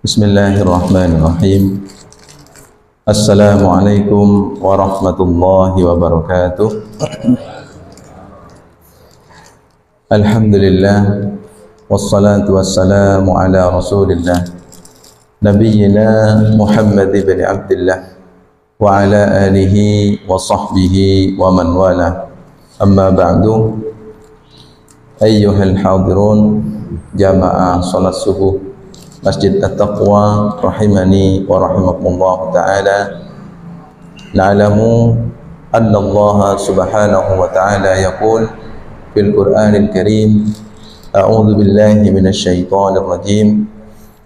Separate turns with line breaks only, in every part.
Bismillahirrahmanirrahim. Assalamualaikum warahmatullahi wabarakatuh. Alhamdulillah, wassalatu wassalamu ala rasulillah Nabiyyina Muhammad ibn Abdullah wa ala alihi wa sahbihi wa man wala. Amma ba'du. Ayyuhal hadirun jamaah salat subuh Masjid At-Taqwa rahimani wa rahimakumullah ta'ala. Na'lamu anna Allah subhanahu wa ta'ala yaqul fil Qur'anil Karim, a'udzu billahi minasy syaithanir rajim.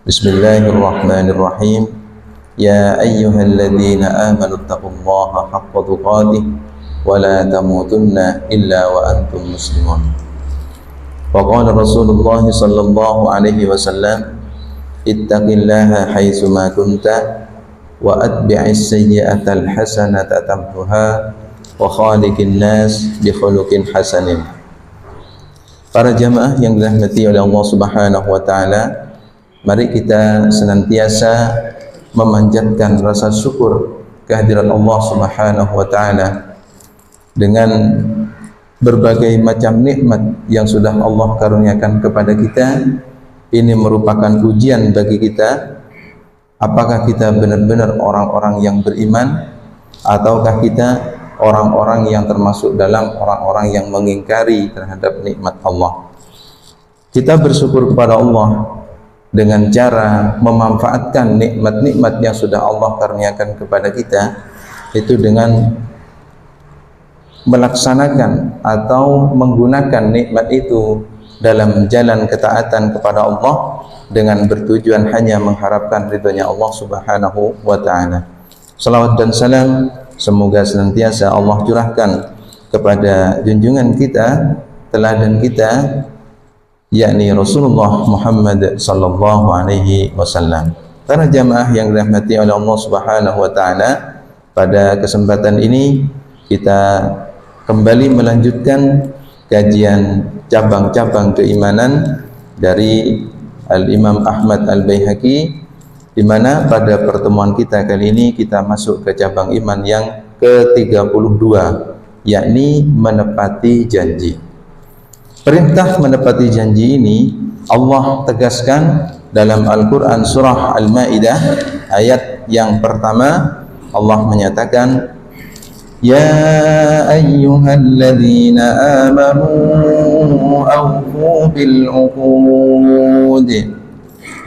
Bismillahirrahmanirrahim. Ya ayyuhalladzina amanu taqullaha haqqa tuqatih wa la tamutunna illa wa antum muslimun. Wa qala Rasulullah sallallahu alaihi wasallam, ittaqillaha haitsu ma kunta wa atbi'is sayyi'atal hasanata tamhuha wa khaliqin nas bi khuluqin hasanin. Para jamaah yang dirahmati oleh Allah Subhanahu wa taala, mari kita senantiasa memanjatkan rasa syukur kehadiran Allah Subhanahu wa taala dengan berbagai macam nikmat yang sudah Allah karuniakan kepada kita. Ini merupakan ujian bagi kita, apakah kita benar-benar orang-orang yang beriman ataukah kita orang-orang yang termasuk dalam orang-orang yang mengingkari terhadap nikmat Allah. Kita bersyukur kepada Allah dengan cara memanfaatkan nikmat-nikmat yang sudah Allah karuniakan kepada kita, itu dengan melaksanakan atau menggunakan nikmat itu dalam jalan ketaatan kepada Allah dengan bertujuan hanya mengharapkan ridhonya Allah Subhanahu wa ta'ala. Salawat dan salam semoga senantiasa Allah curahkan kepada junjungan kita, teladan kita, yakni Rasulullah Muhammad sallallahu alaihi wasallam. Para jamaah yang dirahmati oleh Allah Subhanahu wa ta'ala, pada kesempatan ini kita kembali melanjutkan kajian cabang-cabang keimanan dari Al-Imam Ahmad Al-Baihaqi, di mana pada pertemuan kita kali ini kita masuk ke cabang iman yang ke-32, yakni menepati janji. Perintah menepati janji ini Allah tegaskan dalam Al-Quran surah Al-Ma'idah ayat yang pertama. Allah menyatakan, Ya ayyuhalladzina amanu awfu bil uqud.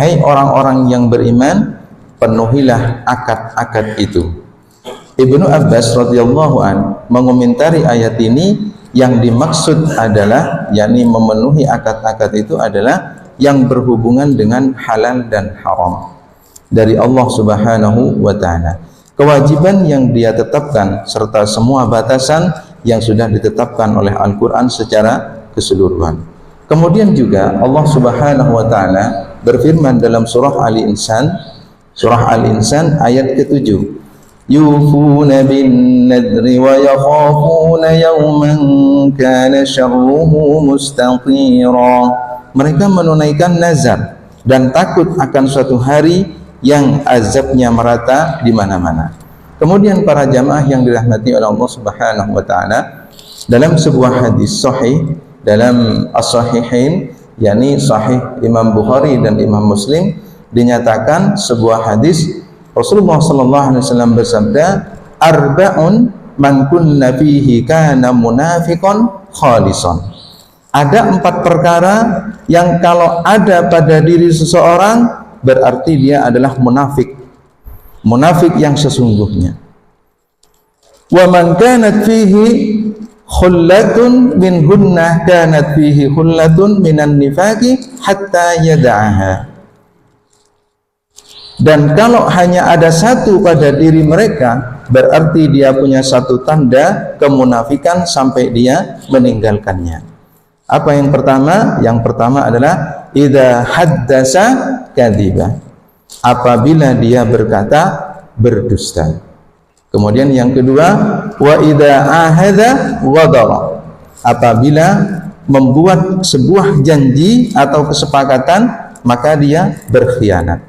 Hai orang-orang yang beriman, penuhilah akad-akad itu. Ibnu Abbas radhiyallahu an mengomentari ayat ini, yang dimaksud adalah, yakni memenuhi akad-akad itu adalah yang berhubungan dengan halal dan haram dari Allah Subhanahu wa ta'ala. Kewajiban yang dia tetapkan serta semua batasan yang sudah ditetapkan oleh Al-Quran secara keseluruhan. Kemudian juga Allah Subhanahu wa ta'ala berfirman dalam surah Al-Insan, ayat ke-7, yufuna bin nadri wa yakhafuna yawman kana syarruhu mustatira. Mereka menunaikan nazar dan takut akan suatu hari yang azabnya merata di mana-mana. Kemudian para jamaah yang dirahmati oleh Allah Subhanahu wa taala, dalam sebuah hadis sahih dalam as-sahihain, yakni sahih Imam Bukhari dan Imam Muslim, dinyatakan sebuah hadis Rasulullah sallallahu alaihi wasallam bersabda, arba'un man kunna fihi kana munafiqan khalisan. Ada 4 perkara yang kalau ada pada diri seseorang berarti dia adalah munafik yang sesungguhnya. Wa man kanat fihi khullatun min hunna kanat fihi khullatun minan nifaqi hatta yada'aha. Dan kalau hanya ada satu pada diri mereka, berarti dia punya satu tanda kemunafikan sampai dia meninggalkannya. Apa yang pertama? Yang pertama adalah idza haddasa kadziba. Apabila dia berkata berdusta. Kemudian yang kedua, wa idza ahadza ghadara. Apabila membuat sebuah janji atau kesepakatan, maka dia berkhianat.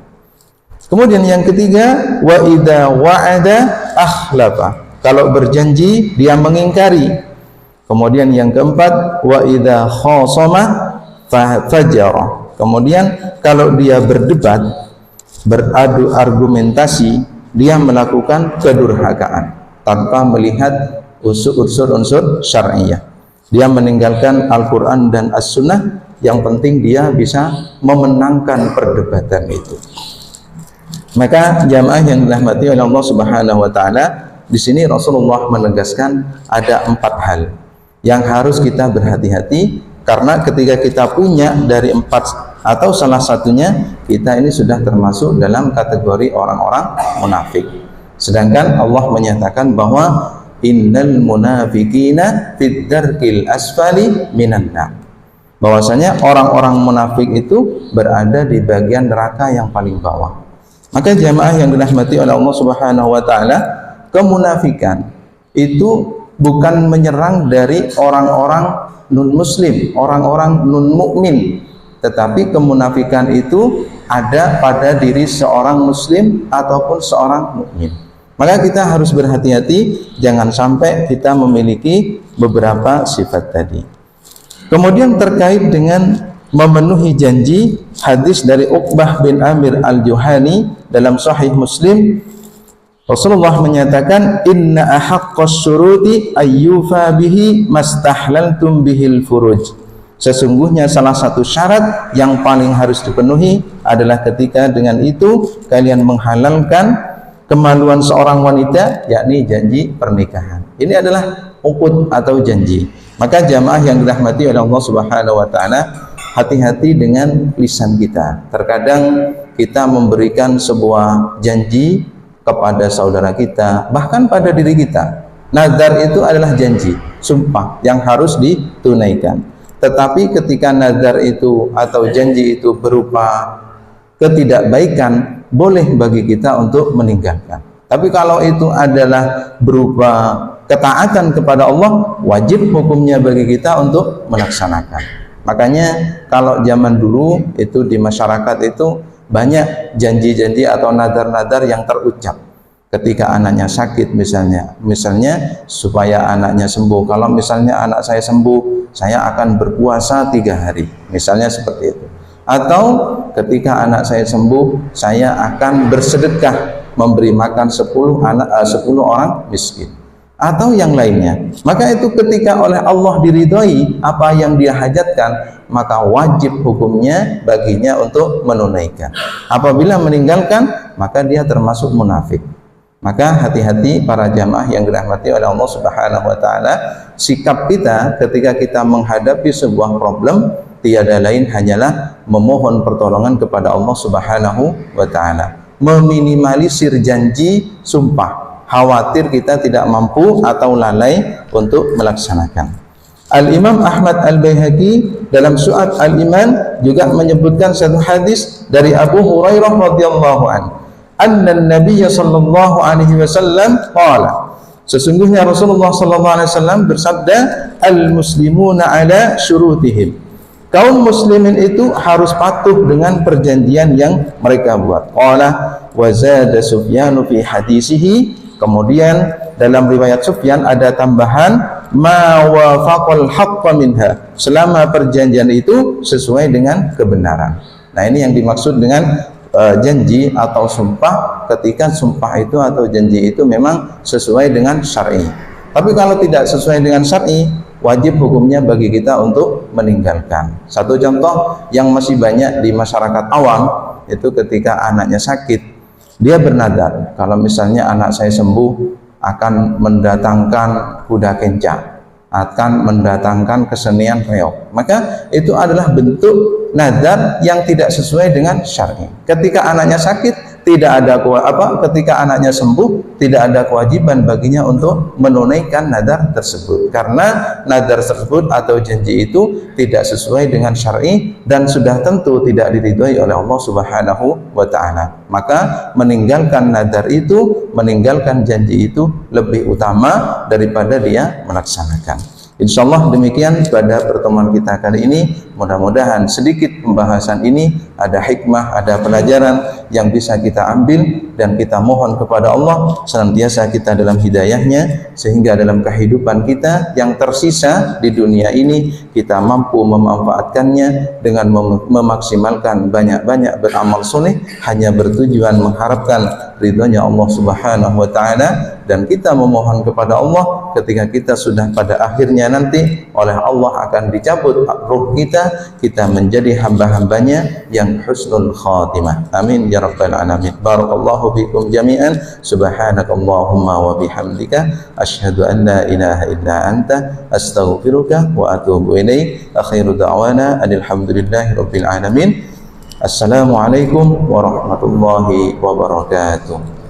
Kemudian yang ketiga, wa idza wa'ada akhlafa. Kalau berjanji dia mengingkari. Kemudian yang keempat, wa idza khasama fajara. Kemudian kalau dia berdebat, beradu argumentasi, dia melakukan kedurhakaan tanpa melihat unsur-unsur syar'iyah. Dia meninggalkan Al-Quran dan As-Sunnah. Yang penting dia bisa memenangkan perdebatan itu. Maka jamaah yang dirahmati oleh Allah Subhanahu wa taala, di sini Rasulullah menegaskan ada 4 hal yang harus kita berhati-hati, karena ketika kita punya dari 4 atau salah satunya, kita ini sudah termasuk dalam kategori orang-orang munafik. Sedangkan Allah menyatakan bahwa innal munafiqina fid darkil asfali minan nar. Bahwasanya orang-orang munafik itu berada di bagian neraka yang paling bawah. Maka jamaah yang dirahmati oleh Allah Subhanahu wa taala, kemunafikan itu bukan menyerang dari orang-orang non muslim, orang-orang non mukmin, tetapi kemunafikan itu ada pada diri seorang muslim ataupun seorang mukmin. Maka kita harus berhati-hati, jangan sampai kita memiliki beberapa sifat tadi. Kemudian terkait dengan memenuhi janji, hadis dari Uqbah bin Amir al-Juhani dalam Sahih Muslim, Rasulullah menyatakan, inna ahaqqas syuruti ayyufa bihi mastahlaltum bihil furuj. Sesungguhnya salah satu syarat yang paling harus dipenuhi adalah ketika dengan itu kalian menghalalkan kemaluan seorang wanita, yakni janji pernikahan. Ini adalah uqud atau janji. Maka jamaah yang dirahmati oleh Allah Subhanahu wa taala, hati-hati dengan lisan kita. Terkadang kita memberikan sebuah janji kepada saudara kita, bahkan pada diri kita. Nazar itu adalah janji, sumpah yang harus ditunaikan. Tetapi ketika nazar itu atau janji itu berupa ketidakbaikan, boleh bagi kita untuk meninggalkan. Tapi kalau itu adalah berupa ketaatan kepada Allah, wajib hukumnya bagi kita untuk melaksanakan. Makanya kalau zaman dulu itu di masyarakat itu banyak janji-janji atau nadar-nadar yang terucap ketika anaknya sakit, misalnya supaya anaknya sembuh. Kalau misalnya anak saya sembuh, saya akan berpuasa 3 hari, misalnya seperti itu. Atau ketika anak saya sembuh, saya akan bersedekah memberi makan 10 orang miskin, atau yang lainnya. Maka itu ketika oleh Allah diridhoi apa yang dia hajatkan, maka wajib hukumnya baginya untuk menunaikan. Apabila meninggalkan, maka dia termasuk munafik. Maka hati-hati para jamaah yang dirahmati oleh Allah Subhanahu wa taala, sikap kita ketika kita menghadapi sebuah problem tiada lain hanyalah memohon pertolongan kepada Allah Subhanahu wa taala, meminimalisir janji sumpah, khawatir kita tidak mampu atau lalai untuk melaksanakan. Al-Imam Ahmad Al-Baihaqi dalam Syu'ab Al-Iman juga menyebutkan satu hadis dari Abu Hurairah radhiyallahu anhu, anna an-nabiy sallallahu alaihi wasallam qala, sesungguhnya Rasulullah sallallahu alaihi wasallam bersabda, al-muslimuna ala syurutihim. Kaum muslimin itu harus patuh dengan perjanjian yang mereka buat. Qala wa zada Sufyan fi hadisihi. Kemudian dalam riwayat Sufyan ada tambahan, ma wafaqal haqqa minha, selama perjanjian itu sesuai dengan kebenaran. Nah, ini yang dimaksud dengan janji atau sumpah, ketika sumpah itu atau janji itu memang sesuai dengan syar'i. Tapi kalau tidak sesuai dengan syar'i, wajib hukumnya bagi kita untuk meninggalkan. Satu contoh yang masih banyak di masyarakat awam, itu ketika anaknya sakit, dia bernadar, kalau misalnya anak saya sembuh akan mendatangkan kuda kencang, akan mendatangkan kesenian reog. Maka itu adalah bentuk nadar yang tidak sesuai dengan syar'i. Ketika anaknya sakit, tidak ada ketika anaknya sembuh tidak ada kewajiban baginya untuk menunaikan nadar tersebut, karena nadar tersebut atau janji itu tidak sesuai dengan syar'i dan sudah tentu tidak diridhoi oleh Allah Subhanahu wa taala. Maka meninggalkan nadar itu, meninggalkan janji itu lebih utama daripada dia melaksanakan. Insyaallah demikian pada pertemuan kita kali ini. Mudah-mudahan sedikit pembahasan ini ada hikmah, ada pelajaran yang bisa kita ambil, dan kita mohon kepada Allah senantiasa kita dalam hidayahnya, sehingga dalam kehidupan kita yang tersisa di dunia ini kita mampu memanfaatkannya dengan memaksimalkan banyak-banyak beramal soleh, hanya bertujuan mengharapkan ridhonya Allah Subhanahu wa taala. Dan kita memohon kepada Allah ketika kita sudah pada akhirnya nanti oleh Allah akan dicabut ruh kita, kita menjadi hamba-hambanya yang husnul khatimah. Amin ya rabbal alamin. Barakallahu fikum jami'an. Subhanakallahumma wa bihamdika asyhadu an la ilaha illa anta astaghfiruka wa atubu ilaik. Akhiru da'wana alhamdulillahi rabbil alamin. Assalamualaikum warahmatullahi wabarakatuh.